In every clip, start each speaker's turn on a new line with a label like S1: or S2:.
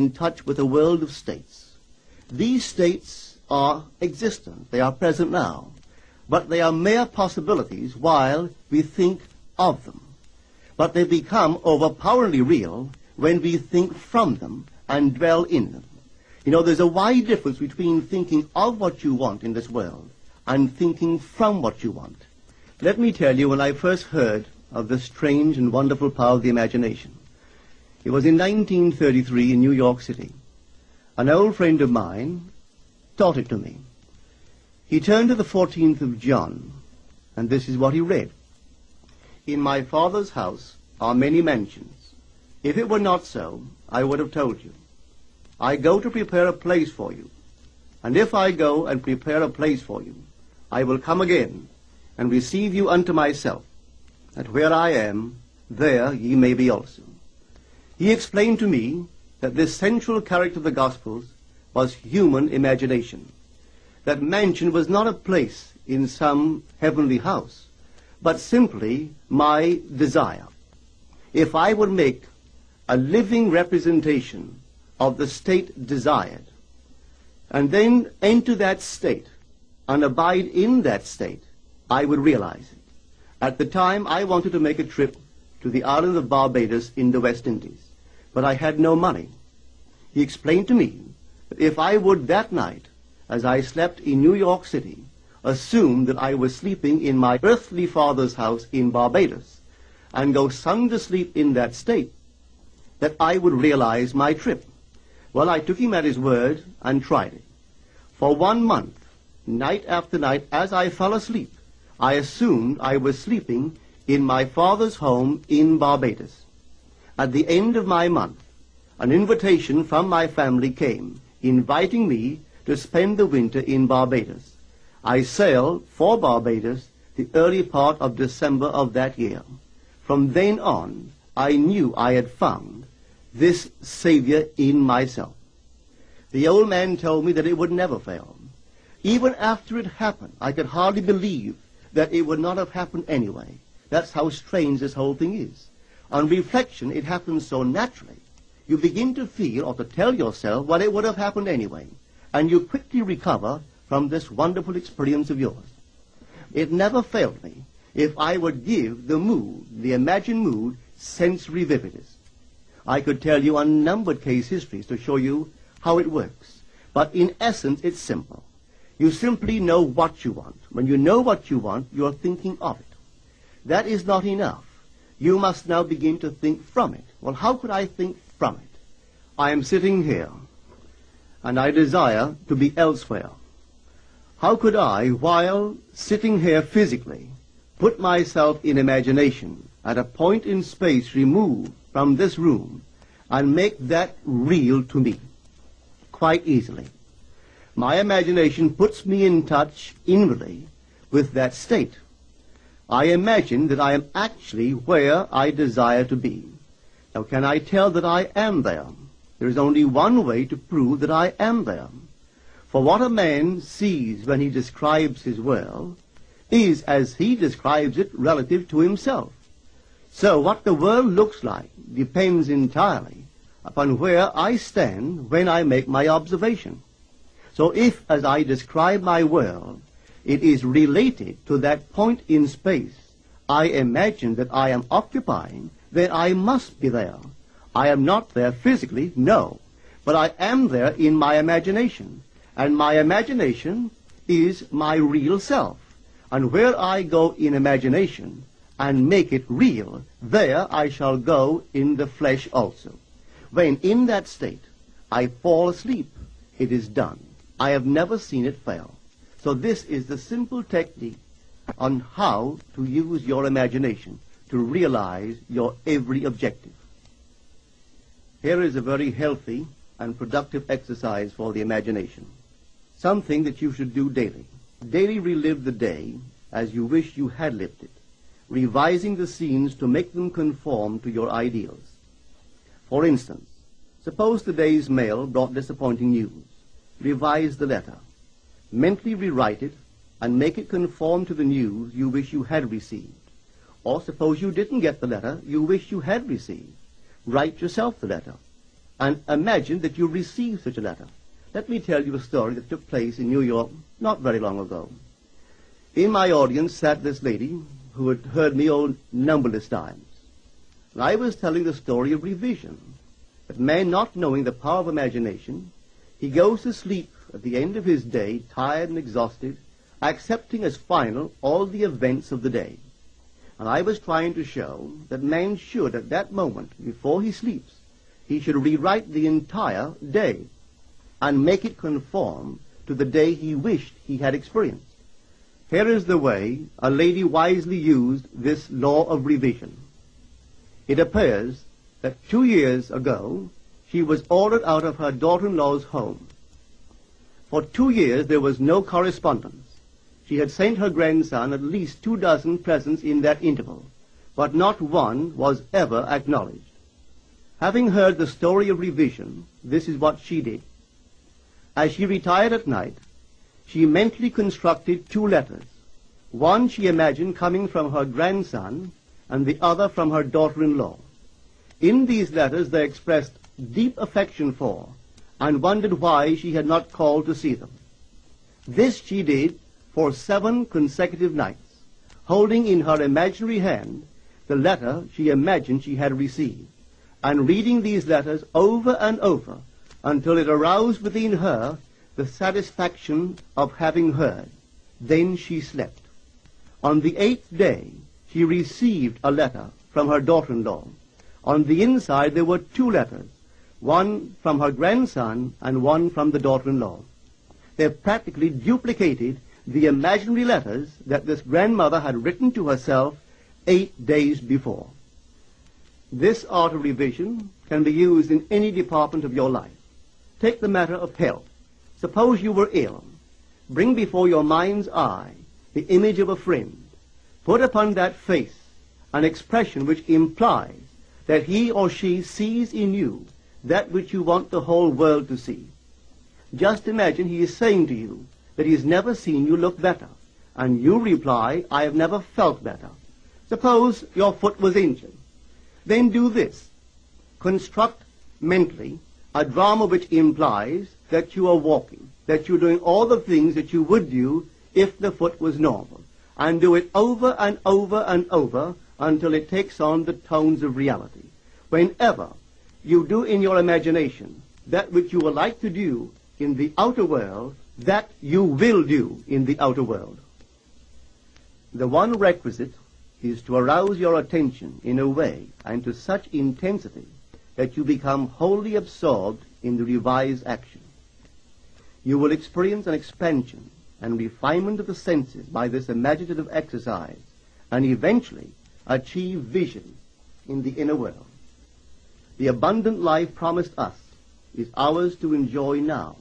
S1: in touch with a world of states. These states are existent, they are present now, but they are mere possibilities while we think of them. But they become overpoweringly real when we think from them and dwell in them. You know, there's a wide difference between thinking of what you want in this world and thinking from what you want. Let me tell you, when I first heard of the strange and wonderful power of the imagination, it was in 1933 in New York City. An old friend of mine taught it to me. He turned to the 14th of John, and this is what he read. In my Father's house are many mansions. If it were not so, I would have told you. I go to prepare a place for you. And if I go and prepare a place for you, I will come again and receive you unto myself, that where I am, there ye may be also. He explained to me that this central character of the Gospels was human imagination. That mansion was not a place in some heavenly house, but simply my desire. If I would make a living representation of the state desired, and then enter that state and abide in that state, I would realize it. At the time, I wanted to make a trip to the island of Barbados in the West Indies, but I had no money. He explained to me that if I would that night, as I slept in New York City, assume that I was sleeping in my earthly father's house in Barbados, and go sound asleep in that state, that I would realize my trip. Well, I took him at his word and tried it. For 1 month, night after night, as I fell asleep, I assumed I was sleeping in my father's home in Barbados. At the end of my month, an invitation from my family came, inviting me to spend the winter in Barbados. I sailed for Barbados the early part of December of that year. From then on, I knew I had found this Savior in myself. The old man told me that it would never fail. Even after it happened, I could hardly believe that it would not have happened anyway. That's how strange this whole thing is. On reflection, it happens so naturally. You begin to feel or to tell yourself, well, it would have happened anyway. And you quickly recover from this wonderful experience of yours. It never failed me if I would give the mood, the imagined mood, sensory vividness. I could tell you unnumbered case histories to show you how it works. But in essence, it's simple. You simply know what you want. When you know what you want, you're thinking of it. That is not enough. You must now begin to think from it. Well, how could I think from it? I am sitting here, and I desire to be elsewhere. How could I, while sitting here physically, put myself in imagination at a point in space removed from this room and make that real to me? Quite easily. My imagination puts me in touch inwardly with that state. I imagine that I am actually where I desire to be. Now, can I tell that I am there? There is only one way to prove that I am there. For what a man sees when he describes his world is as he describes it relative to himself. So what the world looks like depends entirely upon where I stand when I make my observation. So if, as I describe my world, it is related to that point in space I imagine that I am occupying, then I must be there. I am not there physically, no, but I am there in my imagination, and my imagination is my real self. And where I go in imagination and make it real, there I shall go in the flesh also. When in that state I fall asleep, it is done. I have never seen it fail. So this is the simple technique on how to use your imagination to realize your every objective. Here is a very healthy and productive exercise for the imagination. Something that you should do daily. Daily relive the day as you wish you had lived it, revising the scenes to make them conform to your ideals. For instance, suppose the day's mail brought disappointing news. Revise the letter. Mentally rewrite it and make it conform to the news you wish you had received. Or suppose you didn't get the letter you wish you had received. Write yourself the letter. and imagine that you received such a letter. Let me tell you a story that took place in New York not very long ago. In my audience sat this lady who had heard me numberless times. And I was telling the story of revision, that man, not knowing the power of imagination, he goes to sleep at the end of his day, tired and exhausted, accepting as final all the events of the day. And I was trying to show that man should, at that moment, before he sleeps, he should rewrite the entire day and make it conform to the day he wished he had experienced. Here is the way a lady wisely used this law of revision. It appears that 2 years ago, she was ordered out of her daughter-in-law's home. For 2 years, there was no correspondence. She had sent her grandson at least 24 presents in that interval, but not one was ever acknowledged. Having heard the story of revision, this is what she did. As she retired at night, she mentally constructed 2 letters. One she imagined coming from her grandson, and the other from her daughter-in-law. In these letters they expressed deep affection for, and wondered why she had not called to see them. This she did for 7 consecutive nights, holding in her imaginary hand the letter she imagined she had received, and reading these letters over and over until it aroused within her the satisfaction of having heard. Then she slept. On the 8th day, she received a letter from her daughter-in-law. On the inside there were 2 letters, one from her grandson and one from the daughter-in-law. They practically duplicated the imaginary letters that this grandmother had written to herself 8 days before. This art of revision can be used in any department of your life. Take the matter of health. Suppose you were ill. Bring before your mind's eye the image of a friend. Put upon that face an expression which implies that he or she sees in you that which you want the whole world to see. Just imagine he is saying to you that he has never seen you look better, and you reply, I have never felt better. Suppose your foot was injured. Then do this. Construct mentally a drama which implies that you are walking, that you're doing all the things that you would do if the foot was normal, and do it over and over and over until it takes on the tones of reality. Whenever you do in your imagination that which you would like to do in the outer world, that you will do in the outer world. The one requisite is to arouse your attention in a way and to such intensity that you become wholly absorbed in the revised action. You will experience an expansion and refinement of the senses by this imaginative exercise, and eventually achieve vision in the inner world. The abundant life promised us is ours to enjoy now,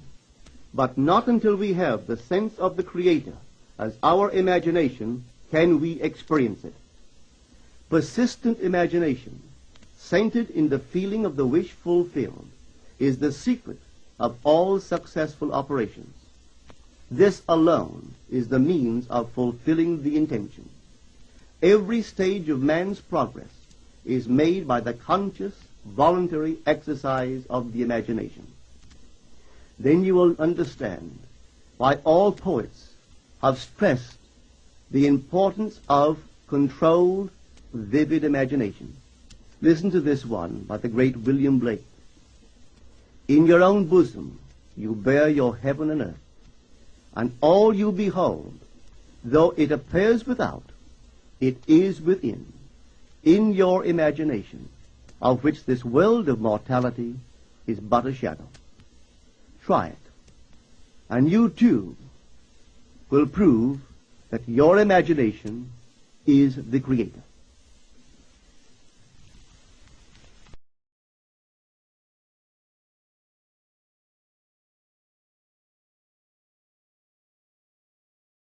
S1: but not until we have the sense of the Creator as our imagination can we experience it. Persistent imagination, centered in the feeling of the wish fulfilled, is the secret of all successful operations. This alone is the means of fulfilling the intention. Every stage of man's progress is made by the conscious, voluntary exercise of the imagination. Then you will understand why all poets have stressed the importance of controlled, vivid imagination. Listen to this one by the great William Blake. In your own bosom you bear your heaven and earth, and all you behold, though it appears without, it is within, in your imagination, of which this world of mortality is but a shadow. Try it, and you too will prove that your imagination is the Creator.